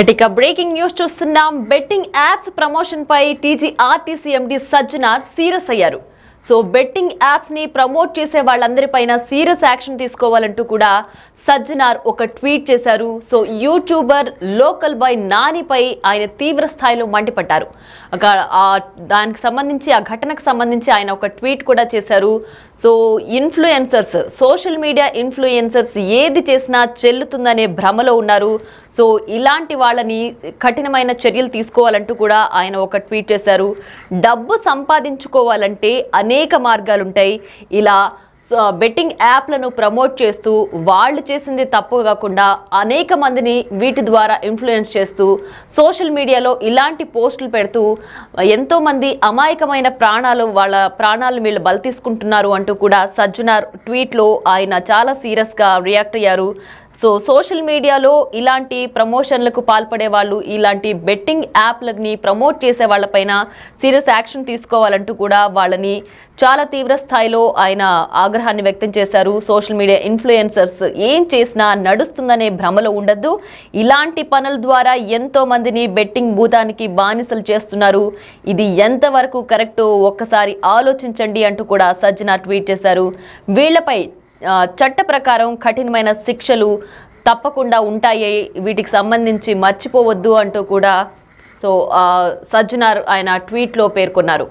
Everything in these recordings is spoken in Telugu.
ఇక బ్రేకింగ్ న్యూస్ చూస్తున్నాం. బెట్టింగ్ యాప్స్ ప్రమోషన్ పై టీజీఆర్టీసీ ఎండీ సజ్జనార్ సీరియస్ అయ్యారు. సో బెట్టింగ్ యాప్స్ ని ప్రమోట్ చేసే వాళ్ళందరిపైన సీరియస్ యాక్షన్ తీసుకోవాలంటూ కూడా సజ్జనార్ ఒక ట్వీట్ చేశారు. సో యూట్యూబర్ లోకల్ బాయ్ నానిపై ఆయన తీవ్ర స్థాయిలో మండిపడ్డారు. దానికి సంబంధించి ఆ ఘటనకు సంబంధించి ఆయన ఒక ట్వీట్ కూడా చేశారు. So influencers, social media influencers ఏది చేసినా చెల్లుతుందనే భ్రమలో ఉన్నారు. సో ఇలాంటి వాళ్ళని కఠినమైన చర్యలు తీసుకోవాలంటూ కూడా ఆయన ఒక ట్వీట్ చేశారు. డబ్బు సంపాదించుకోవాలంటే అనేక మార్గాలుంటాయి. ఇలా బెట్టింగ్ యాప్లను ప్రమోట్ చేస్తూ వాళ్ళు చేసింది తప్పు కాకుండా అనేక మందిని వీటి ద్వారా ఇన్ఫ్లుయెన్స్ చేస్తూ సోషల్ మీడియాలో ఇలాంటి పోస్టులు పెడుతూ ఎంతోమంది అమాయకమైన వాళ్ళ ప్రాణాలను వీళ్ళు బలి తీసుకుంటున్నారు అంటూ కూడా సజ్జనార్ ట్వీట్లో ఆయన చాలా సీరియస్గా రియాక్ట్ అయ్యారు. సో సోషల్ మీడియాలో ఇలాంటి ప్రమోషన్లకు పాల్పడే వాళ్ళు, ఇలాంటి బెట్టింగ్ యాప్లని ప్రమోట్ చేసే వాళ్ళపైన సీరియస్ యాక్షన్ తీసుకోవాలంటూ కూడా వాళ్ళని చాలా తీవ్ర స్థాయిలో ఆయన ఆగ్రహాన్ని వ్యక్తం చేశారు. సోషల్ మీడియా ఇన్ఫ్లుయెన్సర్స్ ఏం చేసినా నడుస్తుందనే భ్రమలో ఉండద్దు. ఇలాంటి పనుల ద్వారా ఎంతో మందిని బెట్టింగ్ భూతానికి బానిసలు చేస్తున్నారు. ఇది ఎంతవరకు కరెక్టో ఒక్కసారి ఆలోచించండి అంటూ కూడా సజ్జనార్ ట్వీట్ చేశారు. వీళ్లపై చట్ట ప్రకారం కఠినమైన శిక్షలు తప్పకుండా ఉంటాయి, వీటికి సంబంధించి మర్చిపోవద్దు అంటూ కూడా సో సజ్జనార్ ఆయన ట్వీట్లో పేర్కొన్నారు.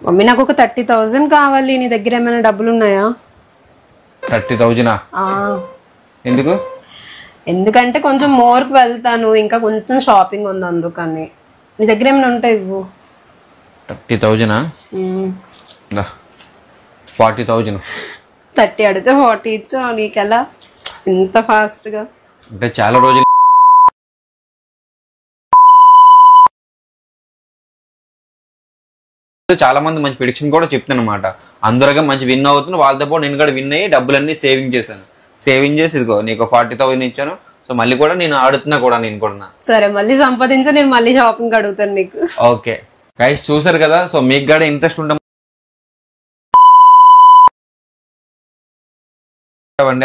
మమ్మీ నాకు ఒక 30,000 కావాలి. నీ దగ్గర ఏమైనా డబ్బులు ఉన్నాయా? 30,000 ఎందుకు? ఎందుకంటే కొంచెం మోర్కి వెళ్తాను, ఇంకా కొంచెం షాపింగ్ ఉంది, అందుకని. నీ దగ్గర ఏమైనా ఉంటాయి ఇవ్వు. 30,000 40,000. 30 అడిగితే 40 ఇచ్చా. నీకెలా ఇంత ఫాస్ట్ గా? అంటే చాలా రోజులు చాలా మంది మంచి ప్రిడిక్షన్ కూడా చెప్తాను అనమాట. అందరుగా మంచి విన్ అవుతుంది. వాళ్ళతో పాటు నేను కూడా విన్ అయ్యి డబ్బులన్నీ సేవింగ్ చేశాను. సేవింగ్ చేసి ఇదిగో నీకు 40,000 ఇచ్చాను. సో మళ్ళీ కూడా నేను ఆడుతున్నా కూడా నేను కూడా. సరే మళ్ళీ సంపాదించా, నేను మళ్ళీ షాపింగ్ అడుగుతాను నీకు. ఓకే గైస్, చూసారు కదా. సో మీకు కూడా ఇంట్రెస్ట్ ఉంటాం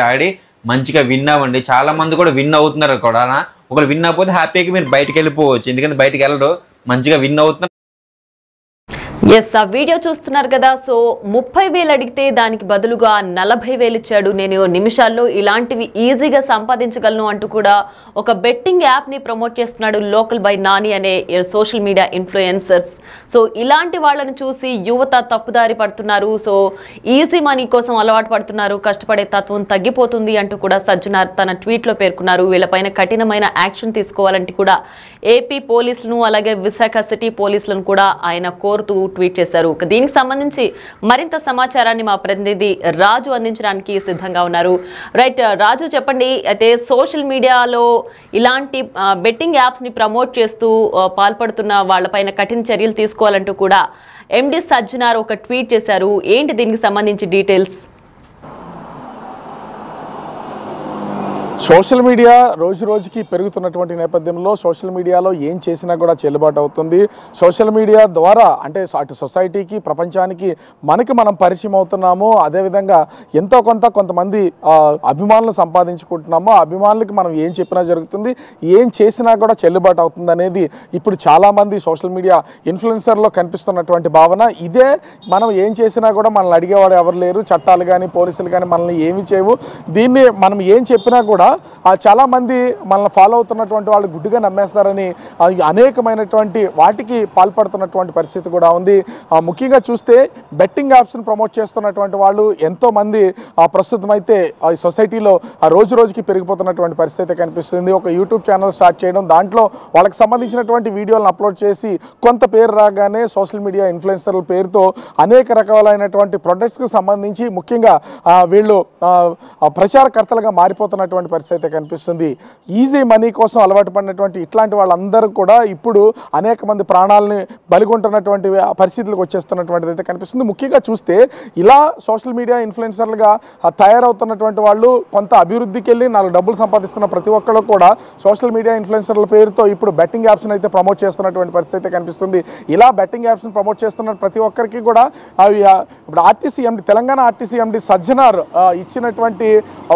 ఆడి మంచిగా విన్ అవ్వండి. చాలా మంది కూడా విన్ అవుతున్నారు కూడా. ఒకరు విన్ అవ్వకపోతే హ్యాపీగా మీరు బయటకు వెళ్ళిపోవచ్చు, ఎందుకంటే బయటకు వెళ్ళరు. మంచిగా విన్ అవుతున్నారు. ఎస్, ఆ వీడియో చూస్తున్నారు కదా. సో 30,000 అడిగితే దానికి బదులుగా 40,000 ఇచ్చాడు. నేను నిమిషాల్లో ఇలాంటివి ఈజీగా సంపాదించగలను అంటూ కూడా ఒక బెట్టింగ్ యాప్ని ప్రమోట్ చేస్తున్నాడు లోకల్ బై నాని అనే సోషల్ మీడియా ఇన్ఫ్లుయెన్సర్స్. సో ఇలాంటి వాళ్ళని చూసి యువత తప్పుదారి పడుతున్నారు. సో ఈజీ మనీ కోసం అలవాటు పడుతున్నారు. కష్టపడే తత్వం తగ్గిపోతుంది అంటూ కూడా సజ్జనార్ తన ట్వీట్లో పేర్కొన్నారు. వీళ్ళపైన కఠినమైన యాక్షన్ తీసుకోవాలంటే కూడా ఏపీ పోలీసులను అలాగే విశాఖ సిటీ పోలీసులను కూడా ఆయన కోరుతూ ట్వీట్ చేశారు. దీనికి సంబంధించి మరింత సమాచారాన్ని మా ప్రతినిధి రాజు అందించడానికి సిద్ధంగా ఉన్నారు. రైట్ రాజు, చెప్పండి. అయితే సోషల్ మీడియాలో ఇలాంటి బెట్టింగ్ యాప్స్ ని ప్రమోట్ చేస్తూ పాల్పడుతున్న వాళ్ళపైన కఠిన చర్యలు తీసుకోవాలంటూ కూడా ఎండి సజ్జనార్ ఒక ట్వీట్ చేశారు. ఏంటి దీనికి సంబంధించి డీటెయిల్స్? సోషల్ మీడియా రోజు రోజుకి పెరుగుతున్నటువంటి నేపథ్యంలో సోషల్ మీడియాలో ఏం చేసినా కూడా చెల్లుబాటు అవుతుంది. సోషల్ మీడియా ద్వారా అంటే అటు సొసైటీకి, ప్రపంచానికి మనం పరిచయం అవుతున్నాము. అదేవిధంగా ఎంతో కొంతమంది అభిమానులు సంపాదించుకుంటున్నాము. అభిమానులకి మనం ఏం చెప్పినా జరుగుతుంది, ఏం చేసినా కూడా చెల్లుబాటు అవుతుంది అనేది ఇప్పుడు చాలామంది సోషల్ మీడియా ఇన్ఫ్లుయెన్సర్లో కనిపిస్తున్నటువంటి భావన ఇదే. మనం ఏం చేసినా కూడా మనల్ని అడిగేవాడు ఎవరు లేరు. చట్టాలు కానీ పోలీసులు కానీ మనల్ని ఏమి చేయవు. దీన్ని మనం ఏం చెప్పినా కూడా చాలామంది మనల్ని ఫాలో అవుతున్నటువంటి వాళ్ళు గుడ్డిగా నమ్మేస్తారని అనేకమైనటువంటి వాటికి పాల్పడుతున్నటువంటి పరిస్థితి కూడా ఉంది. ముఖ్యంగా చూస్తే బెట్టింగ్ యాప్స్ని ప్రమోట్ చేస్తున్నటువంటి వాళ్ళు ఎంతోమంది ప్రస్తుతం అయితే సొసైటీలో రోజు రోజుకి పెరిగిపోతున్నటువంటి పరిస్థితి కనిపిస్తుంది. ఒక యూట్యూబ్ ఛానల్ స్టార్ట్ చేయడం, దాంట్లో వాళ్ళకి సంబంధించినటువంటి వీడియోలను అప్లోడ్ చేసి కొంత పేరు రాగానే సోషల్ మీడియా ఇన్ఫ్లుయెన్సర్ల పేరుతో అనేక రకాలైనటువంటి ప్రొడక్ట్స్కి సంబంధించి ముఖ్యంగా వీళ్ళు ప్రచారకర్తలుగా మారిపోతున్నటువంటి పరిస్థితి అయితే కనిపిస్తుంది. ఈజీ మనీ కోసం అలవాటు పడినటువంటి ఇట్లాంటి వాళ్ళందరూ కూడా ఇప్పుడు అనేక మంది ప్రాణాలని బలిగొంటున్నటువంటి పరిస్థితులకు వచ్చేస్తున్నటువంటిది అయితే కనిపిస్తుంది. ముఖ్యంగా చూస్తే ఇలా సోషల్ మీడియా ఇన్ఫ్లుయెన్సర్లుగా తయారవుతున్నటువంటి వాళ్ళు కొంత అభివృద్ధికి వెళ్ళి 4 డబ్బులు సంపాదిస్తున్న ప్రతి ఒక్కళ్ళు కూడా సోషల్ మీడియా ఇన్ఫ్లుయెన్సర్ల పేరుతో ఇప్పుడు బెట్టింగ్ యాప్స్ని అయితే ప్రమోట్ చేస్తున్నటువంటి పరిస్థితి అయితే కనిపిస్తుంది. ఇలా బెట్టింగ్ యాప్స్ని ప్రమోట్ చేస్తున్న ప్రతి ఒక్కరికి కూడా ఇప్పుడు ఆర్టీసీ ఎండి తెలంగాణ ఆర్టీసీ ఎండి సజ్జనార్ ఇచ్చినటువంటి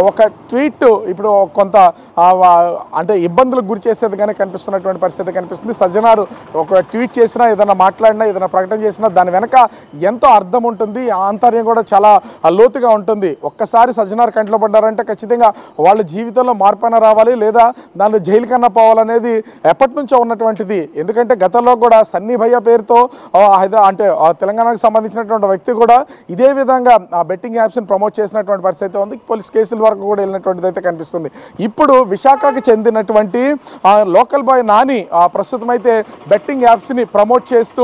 ఒక ట్వీట్ ఇప్పుడు కొంత అంటే ఇబ్బందులకు గురి చేసేదిగానే కనిపిస్తున్నటువంటి పరిస్థితి కనిపిస్తుంది. సజ్జనార్ ఒక ట్వీట్ చేసినా, ఏదైనా మాట్లాడినా, ఏదైనా ప్రకటన చేసినా దాని వెనక ఎంతో అర్థం ఉంటుంది, ఆంతర్యం కూడా చాలా లోతుగా ఉంటుంది. ఒక్కసారి సజ్జనార్ కంట్లో పడ్డారంటే ఖచ్చితంగా వాళ్ళ జీవితంలో మార్పైనా రావాలి, లేదా దానిలో జైలు కన్నా పోవాలనేది ఎప్పటి నుంచో ఉన్నటువంటిది. ఎందుకంటే గతంలో కూడా సన్నీ భయ్య పేరుతో అంటే తెలంగాణకు సంబంధించినటువంటి వ్యక్తి కూడా ఇదే విధంగా బెట్టింగ్ యాప్స్ని ప్రమోట్ చేసినటువంటి పరిస్థితి ఉంది. పోలీస్ కేసుల వరకు కూడా వెళ్ళినటువంటిది అయితే కనిపిస్తుంది. ఇప్పుడు విశాఖకు చెందినటువంటి లోకల్ బాయ్ నాని ప్రస్తుతం అయితే బెట్టింగ్ యాప్స్ని ప్రమోట్ చేస్తూ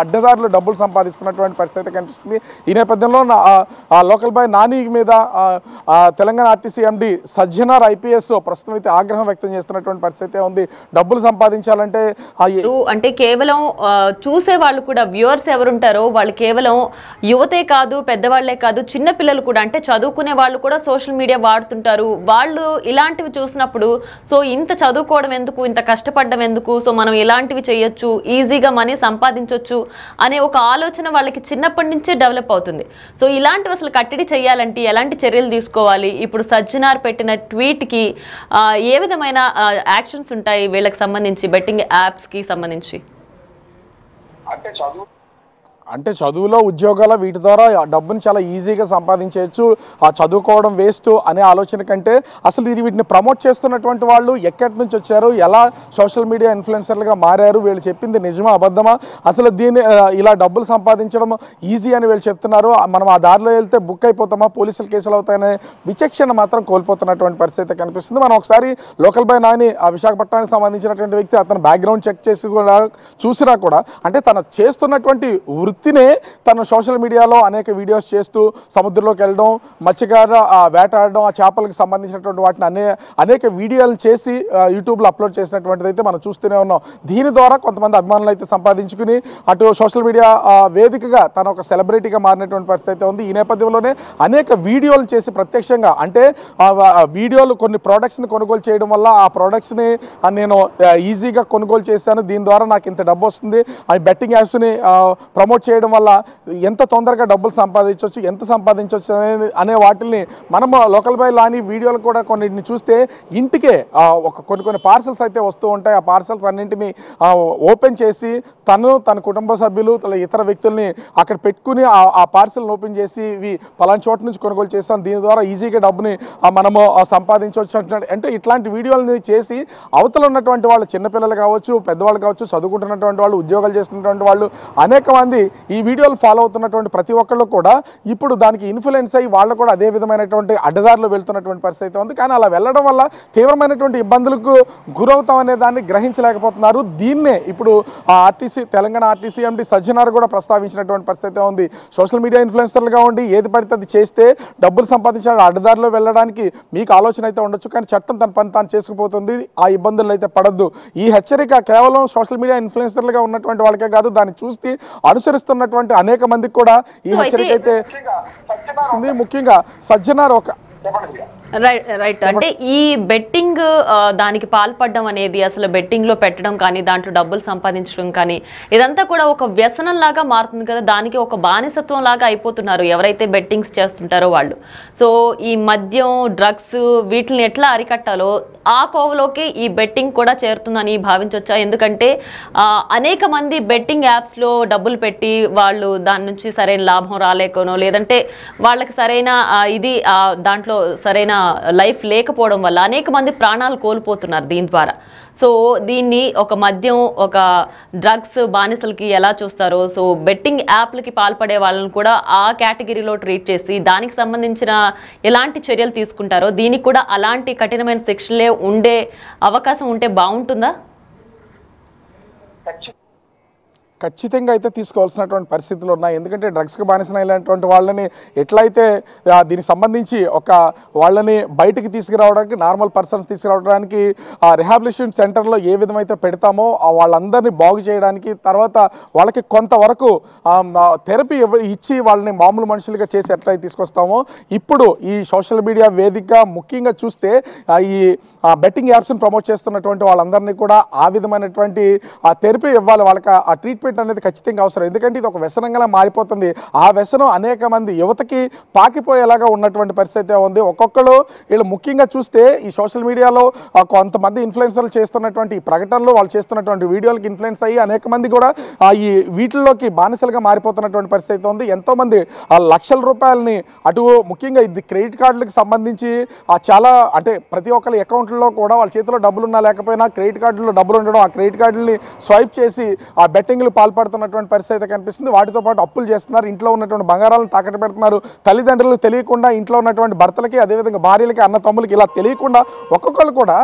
అడ్డదారులు డబ్బులు సంపాదిస్తున్నటువంటి పరిస్థితి కనిపిస్తుంది. ఈ నేపథ్యంలో లోకల్ బాయ్ నాని మీద Telangana RTC MD Sajjanar IPS ప్రస్తుతం అయితే ఆగ్రహం వ్యక్తం చేస్తున్నటువంటి పరిస్థితి ఉంది. డబ్బులు సంపాదించాలంటే అంటే కేవలం చూసే వాళ్ళు కూడా వ్యూవర్స్ ఎవరుంటారో వాళ్ళు కేవలం యువతే కాదు, పెద్దవాళ్లే కాదు, చిన్న పిల్లలు కూడా, అంటే చదువుకునే వాళ్ళు కూడా సోషల్ మీడియా వాడుతుంటారు. వాళ్ళు ఇలాంటివి చూసినప్పుడు సో ఇంత చదువుకోవడం ఎందుకు, ఇంత కష్టపడడం ఎందుకు, సో మనం ఇలాంటివి చేయొచ్చు, ఈజీగా మనీ సంపాదించవచ్చు అనే ఒక ఆలోచన వాళ్ళకి చిన్నప్పటి నుంచే డెవలప్ అవుతుంది. సో ఇలాంటివి అసలు కట్టడి చేయాలంటే ఎలాంటి చర్యలు తీసుకోవాలి? ఇప్పుడు సజ్జనార్ పెట్టిన ట్వీట్కి ఏ విధమైన యాక్షన్స్ ఉంటాయి వీళ్ళకి సంబంధించి, బెట్టింగ్ యాప్స్కి సంబంధించి? అంటే చదువులో, ఉద్యోగాల వీటి ద్వారా డబ్బుని చాలా ఈజీగా సంపాదించవచ్చు, చదువుకోవడం వేస్ట్ అనే ఆలోచన కంటే అసలు వీటిని ప్రమోట్ చేస్తున్నటువంటి వాళ్ళు ఎక్కడి నుంచి వచ్చారు, ఎలా సోషల్ మీడియా ఇన్ఫ్లుయెన్సర్లుగా మారారు, వీళ్ళు చెప్పింది నిజమా అబద్ధమా, అసలు దీన్ని ఇలా డబ్బులు సంపాదించడం ఈజీ అని వీళ్ళు చెప్తున్నారు, మనం ఆ దారిలో వెళ్తే బుక్ అయిపోతామా, పోలీసులు కేసులు అవుతాయనే విచక్షణ మాత్రం కోల్పోతున్నటువంటి పరిస్థితి కనిపిస్తుంది. మనం ఒకసారి లోకల్ బాయ్ నాని విశాఖపట్నానికి సంబంధించినటువంటి వ్యక్తి, అతను బ్యాక్గ్రౌండ్ చెక్ చేసి కూడా చూసినా కూడా అంటే తను చేస్తున్నటువంటి వృత్తినే తను సోషల్ మీడియాలో అనేక వీడియోస్ చేస్తూ సముద్రంలోకి వెళ్ళడం, మత్స్యకార వేటాడడం, ఆ చేపలకు సంబంధించినటువంటి వాటిని అనేక వీడియోలు చేసి యూట్యూబ్లో అప్లోడ్ చేసినటువంటిది అయితే మనం చూస్తూనే ఉన్నాం. దీని ద్వారా కొంతమంది అభిమానులు అయితే సంపాదించుకుని అటు సోషల్ మీడియా వేదికగా తను ఒక సెలబ్రిటీగా మారినటువంటి పరిస్థితి అయితే ఉంది. ఈ నేపథ్యంలోనే అనేక వీడియోలు చేసి ప్రత్యక్షంగా అంటే వీడియోలు కొన్ని ప్రోడక్ట్స్ని కొనుగోలు చేయడం వల్ల ఆ ప్రోడక్ట్స్ని నేను ఈజీగా కొనుగోలు చేశాను, దీని ద్వారా నాకు ఇంత డబ్బు వస్తుంది, ఆ బెట్టింగ్ యాప్స్ని ప్రమోట్ చేయడం వల్ల ఎంత తొందరగా డబ్బులు సంపాదించవచ్చు, ఎంత సంపాదించవచ్చు అనే వాటిని మనము లోకల్ బాయ్ లాని వీడియోలు కూడా కొన్నిటిని చూస్తే ఇంటికే కొన్ని పార్సల్స్ అయితే వస్తూ ఉంటాయి. ఆ పార్సల్స్ అన్నింటినీ ఓపెన్ చేసి తన కుటుంబ సభ్యులు ఇతర వ్యక్తుల్ని అక్కడ పెట్టుకుని ఆ పార్సల్ని ఓపెన్ చేసి ఇవి పలానా చోట నుంచి కొనుగోలు చేస్తాం, దీని ద్వారా ఈజీగా డబ్బుని మనము సంపాదించవచ్చు అంటున్నాడు. అంటే ఇట్లాంటి వీడియోలని చేసి అవతల ఉన్నటువంటి వాళ్ళు, చిన్నపిల్లలు కావచ్చు, పెద్దవాళ్ళు కావచ్చు, చదువుకుంటున్నటువంటి వాళ్ళు, ఉద్యోగాలు చేస్తున్నటువంటి వాళ్ళు, అనేక మంది ఈ వీడియోలు ఫాలో అవుతున్నటువంటి ప్రతి ఒక్కళ్ళు కూడా ఇప్పుడు దానికి ఇన్ఫ్లుయెన్స్ అయ్యి వాళ్ళు కూడా అదే విధమైనటువంటి అడ్డదారిలో వెళ్తున్నటువంటి పరిస్థితి ఉంది. కానీ అలా వెళ్ళడం వల్ల తీవ్రమైనటువంటి ఇబ్బందులకు గురవుతాం అనే దాన్ని గ్రహించలేకపోతున్నారు. దీన్నే ఇప్పుడు తెలంగాణ ఆర్టీసీ ఎండి సజ్జనార్ కూడా ప్రస్తావించినటువంటి పరిస్థితి ఉంది. సోషల్ మీడియా ఇన్ఫ్లుయెన్సర్లుగా ఉండి ఏది పడితే అది చేస్తే డబ్బులు సంపాదించడానికి అడ్డదారిలో వెళ్ళడానికి మీకు ఆలోచన అయితే ఉండొచ్చు, కానీ చట్టం తన పని తాను చేసుకుపోతుంది, ఆ ఇబ్బందులు అయితే పడద్దు. ఈ హెచ్చరిక కేవలం సోషల్ మీడియా ఇన్ఫ్లుయెన్సర్లుగా ఉన్నటువంటి వాళ్ళకే కాదు, దాన్ని చూసి అనుసరిస్తున్నటువంటి అనేక మందికి కూడా ఈ హెచ్చరిక అయితే ముఖ్యంగా సజ్జనార్ ఒక రైట్ అంటే ఈ బెట్టింగ్ దానికి పాల్పడడం అనేది, అసలు బెట్టింగ్ లో పెట్టడం కానీ, దాంట్లో డబ్బులు సంపాదించడం కానీ, ఇదంతా కూడా ఒక వ్యసనం లాగా మారుతుంది కదా, దానికి ఒక బానిసత్వం లాగా అయిపోతున్నారు ఎవరైతే బెట్టింగ్స్ చేస్తుంటారో వాళ్ళు. సో ఈ మద్యం, డ్రగ్స్ వీటిని ఎట్లా అరికట్టాలో ఆ కోవలోకి ఈ బెట్టింగ్ కూడా చేరుతుందని భావించవచ్చా? ఎందుకంటే అనేక మంది బెట్టింగ్ యాప్స్లో డబ్బులు పెట్టి వాళ్ళు దాని నుంచి సరైన లాభం రాలేకనో, లేదంటే వాళ్ళకి సరైన ఇది దాంట్లో సరైన లైఫ్ లేకపోవడం వల్ల అనేక మంది ప్రాణాలు కోల్పోతున్నారు దీని ద్వారా. సో దీన్ని ఒక మద్యం, ఒక డ్రగ్స్ బానిసలకి ఎలా చూస్తారో, సో బెట్టింగ్ యాప్లకి పాల్పడే వాళ్ళని కూడా ఆ కేటగిరీలో ట్రీట్ చేసి దానికి సంబంధించిన ఎలాంటి చర్యలు తీసుకుంటారో, దీనికి కూడా అలాంటి కఠినమైన శిక్షలే ఉండే అవకాశం ఉంటే బాగుంటుందా? ఖచ్చితంగా అయితే తీసుకోవాల్సినటువంటి పరిస్థితులు ఉన్నాయి. ఎందుకంటే డ్రగ్స్కి బానిసైనటువంటి వాళ్ళని ఎట్లయితే దీనికి సంబంధించి వాళ్ళని బయటికి తీసుకురావడానికి, నార్మల్ పర్సన్స్ తీసుకురావడానికి రిహాబిలిటేషన్ సెంటర్లో ఏ విధమైతే పెడతామో వాళ్ళందరినీ బాగు చేయడానికి, తర్వాత వాళ్ళకి కొంతవరకు థెరపీ ఇచ్చి వాళ్ళని మామూలు మనుషులుగా చేసి ఎట్లయితే తీసుకొస్తామో, ఇప్పుడు ఈ సోషల్ మీడియా వేదికగా ముఖ్యంగా చూస్తే ఈ బెట్టింగ్ యాప్స్ని ప్రమోట్ చేస్తున్నటువంటి వాళ్ళందరినీ కూడా ఆ విధమైనటువంటి థెరపీ ఇవ్వాలి. వాళ్ళకి ఆ ట్రీట్మెంట్ అనేది ఖచ్చితంగా అవసరం. ఎందుకంటే ఇది ఒక వ్యసనంగా మారిపోతుంది. ఆ వ్యసనం అనేక మంది యువతకి పాకిపోయేలాగా ఉన్నటువంటి పరిస్థితి ఉంది. ఒక్కొక్కరు వీళ్ళు ముఖ్యంగా చూస్తే ఈ సోషల్ మీడియాలో కొంతమంది ఇన్ఫ్లుయెన్సర్లు చేస్తున్నటువంటి ఈ ప్రకటనలు, వాళ్ళు చేస్తున్నటువంటి వీడియోలకి ఇన్ఫ్లుయెన్స్ అయ్యి అనేక మంది కూడా ఈ వీటిల్లోకి బానిసలుగా మారిపోతున్నటువంటి పరిస్థితి ఉంది. ఎంతోమంది లక్షల రూపాయలని అటు ముఖ్యంగా ఇది క్రెడిట్ కార్డులకు సంబంధించి చాలా అంటే ప్రతి ఒక్కరి అకౌంట్లో కూడా వాళ్ళ చేతిలో డబ్బులు ఉన్నా లేకపోయినా క్రెడిట్ కార్డులో డబ్బులు ఉండడం, ఆ క్రెడిట్ కార్డుని స్వైప్ చేసి ఆ బెట్టింగ్లు పాల్పడుతున్నటువంటి పరిస్థితి కనిపిస్తుంది. వాటితో పాటు అప్పులు చేస్తున్నారు, ఇంట్లో ఉన్నటువంటి బంగారాలను తాకట్టు పెడుతున్నారు. తల్లిదండ్రులు తెలియకుండా ఇంట్లో ఉన్నటువంటి భర్తలకి, అదేవిధంగా భార్యలకి, అన్న తమ్ములకి ఇలా తెలియకుండా ఒక్కొక్కరు కూడా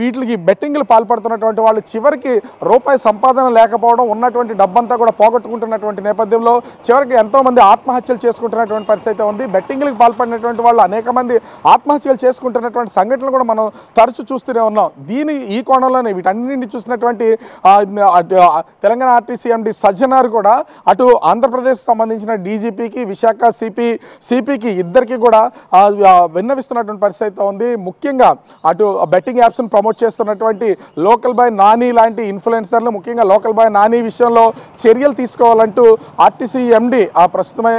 వీటికి బెట్టింగ్లు పాల్పడుతున్నటువంటి వాళ్ళు చివరికి రూపాయి సంపాదన లేకపోవడం, ఉన్నటువంటి డబ్బంతా కూడా పోగొట్టుకుంటున్నటువంటి నేపథ్యంలో చివరికి ఎంతోమంది ఆత్మహత్యలు చేసుకుంటున్నటువంటి పరిస్థితి ఉంది. బెట్టింగ్లకు పాల్పడినటువంటి వాళ్ళు అనేక మంది ఆత్మహత్యలు చేసుకుంటున్నటువంటి సంఘటనలు కూడా మనం తరచూ చూస్తూనే ఉన్నాం. ఈ కోణంలోనే వీటన్నింటినీ చూసినటువంటి తెలంగాణ ఆర్టీసీ ఎండి సజ్జనార్ కూడా అటు ఆంధ్రప్రదేశ్ సంబంధించిన డీజీపీకి, విశాఖ సిపికి ఇద్దరికి కూడా విన్నవిస్తున్నటువంటి పరిస్థితి ఉంది. ముఖ్యంగా అటు బెట్టింగ్ యాప్స్ని ప్రమోట్ చేస్తున్నటువంటి లోకల్ బాయ్ నాని లాంటి ఇన్ఫ్లుయెన్సర్లు, ముఖ్యంగా లోకల్ బాయ్ నాని విషయంలో చర్యలు తీసుకోవాలంటూ ఆర్టీసీ ఎండి ప్రస్తుతమే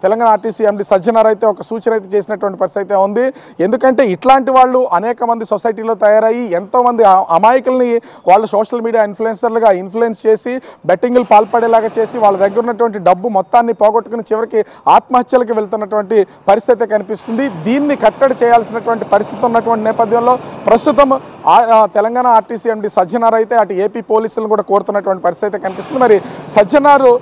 తెలంగాణ ఆర్టీసీ ఎండి సజ్జనార్ అయితే ఒక సూచన అయితే చేసినటువంటి పరిస్థితి ఉంది. ఎందుకంటే ఇట్లాంటి వాళ్ళు అనేక మంది సొసైటీలో తయారయ్యి ఎంతోమంది అమాయకుల్ని వాళ్ళు సోషల్ మీడియా ఇన్ఫ్లుయెన్సర్లుగా ఇన్ఫ్లుయెన్స్ చేసి బెట్టింగ్లు పాల్పడేలాగా చేసి వాళ్ళ దగ్గర ఉన్నటువంటి డబ్బు మొత్తాన్ని పోగొట్టుకుని చివరికి ఆత్మహత్యలకు వెళ్తున్నటువంటి పరిస్థితి కనిపిస్తుంది. దీన్ని కట్టడి చేయాల్సినటువంటి పరిస్థితి ఉన్నటువంటి నేపథ్యంలో ప్రస్తుతం తెలంగాణ ఆర్టీసీ ఎండి సజ్జనార్ అయితే అటు ఏపీ పోలీసులను కూడా కోరుతున్నటువంటి పరిస్థితి కనిపిస్తుంది. మరి సజ్జనారు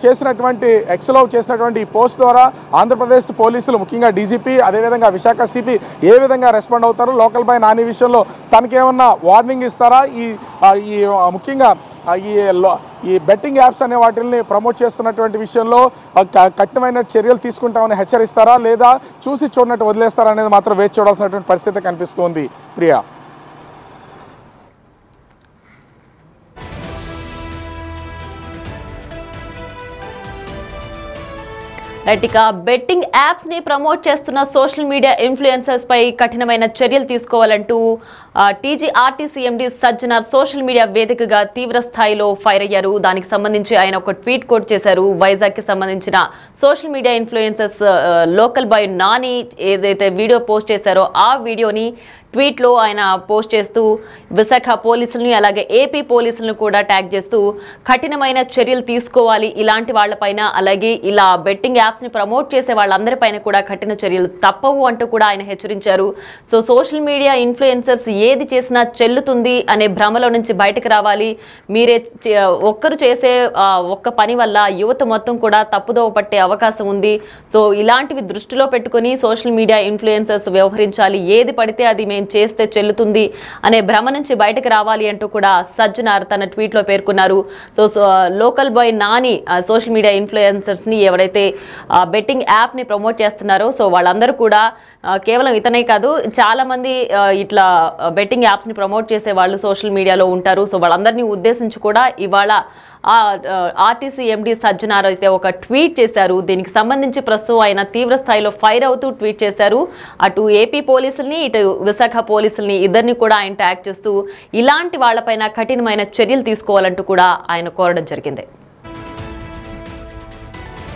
చేసినటువంటి ఎక్స్లో చేసినటువంటి ఈ పోస్ట్ ద్వారా ఆంధ్రప్రదేశ్ పోలీసులు, ముఖ్యంగా డీజీపీ, అదేవిధంగా విశాఖ సిపి ఏ విధంగా రెస్పాండ్ అవుతారు, లోకల్ బాయ్ నాని విషయంలో తనకేమన్నా వార్నింగ్ ఇస్తారా, ఈ ముఖ్యంగా ఈ బెట్టింగ్ యాప్స్ అనే వాటిని ప్రమోట్ చేస్తున్నటువంటి విషయంలో కఠినమైన చర్యలు తీసుకుంటామని హెచ్చరిస్తారా, లేదా చూసి చూడనట్టు వదిలేస్తారా అనేది మాత్రం వేచి చూడాల్సినటువంటి పరిస్థితి కనిపిస్తుంది. ప్రియా. ఇక బెట్టింగ్ యాప్స్ ని ప్రమోట్ చేస్తున్న సోషల్ మీడియా ఇన్ఫ్లుయెన్సర్స్ పై కఠినమైన చర్యలు తీసుకోవాలంటూ TGRTC MD Sajjanar social media వేదికగా తీవ్ర స్థాయిలో ఫైర్ అయ్యారు. దానికి సంబంధించి ఆయన ఒక ట్వీట్ కోట్ చేశారు. వైజాగ్ కి సంబంధించిన social media influencers local boy Nani ఏదైతే వీడియో పోస్ట్ చేశారో ఆ వీడియోని ట్వీట్లో ఆయన పోస్ట్ చేస్తూ విశాఖ పోలీసులని అలాగే ఏపీ పోలీసులను కూడా ట్యాగ్ చేస్తూ కఠినమైన చర్యలు తీసుకోవాలి ఇలాంటి వాళ్ళపైన, అలాగే ఇలా బెట్టింగ్ యాప్స్ని ప్రమోట్ చేసే వాళ్ళందరిపైన కూడా కఠిన చర్యలు తప్పవు అంటూ కూడా ఆయన హెచ్చరించారు. సో సోషల్ మీడియా ఇన్ఫ్లుయెన్సర్స్ ఏది చేసినా చెల్లుతుంది అనే భ్రమలో నుంచి బయటకు రావాలి. మీరే ఒక్కరు చేసే ఒక్క పని వల్ల యువత మొత్తం కూడా తప్పుదోవ పట్టే అవకాశం ఉంది. సో ఇలాంటివి దృష్టిలో పెట్టుకుని సోషల్ మీడియా ఇన్ఫ్లుయెన్సర్స్ వ్యవహరించాలి. ఏది పడితే అది మేము చేస్తే చెల్లుతుంది అనే భ్రమ నుంచి బయటకు రావాలి అంటూ కూడా సజ్జనార్ తన ట్వీట్లో పేర్కొన్నారు. So local boy Nani social media influencers ని ఎవరైతే బెట్టింగ్ యాప్ ని ప్రమోట్ చేస్తున్నారో సో వాళ్ళందరూ కూడా కేవలం ఇతనే కాదు, చాలా మంది ఇట్లా బెట్టింగ్ యాప్స్ ని ప్రమోట్ చేసే వాళ్ళు సోషల్ మీడియాలో ఉంటారు. సో వాళ్ళందరినీ ఉద్దేశించి కూడా ఇవాళ ఆర్టీసీ ఎండీ సజ్జనార్ అయితే ఒక ట్వీట్ చేశారు. దీనికి సంబంధించి ప్రస్తుతం ఆయన తీవ్ర స్థాయిలో ఫైర్ అవుతూ ట్వీట్ చేశారు. అటు ఏపీ పోలీసుల్ని ఇటు విశాఖ పోలీసుల్ని ఇద్దరిని కూడా ఆయన ట్యాగ్ చేస్తూ ఇలాంటి వాళ్ళపైన కఠినమైన చర్యలు తీసుకోవాలంటూ కూడా ఆయన కోరడం జరిగింది.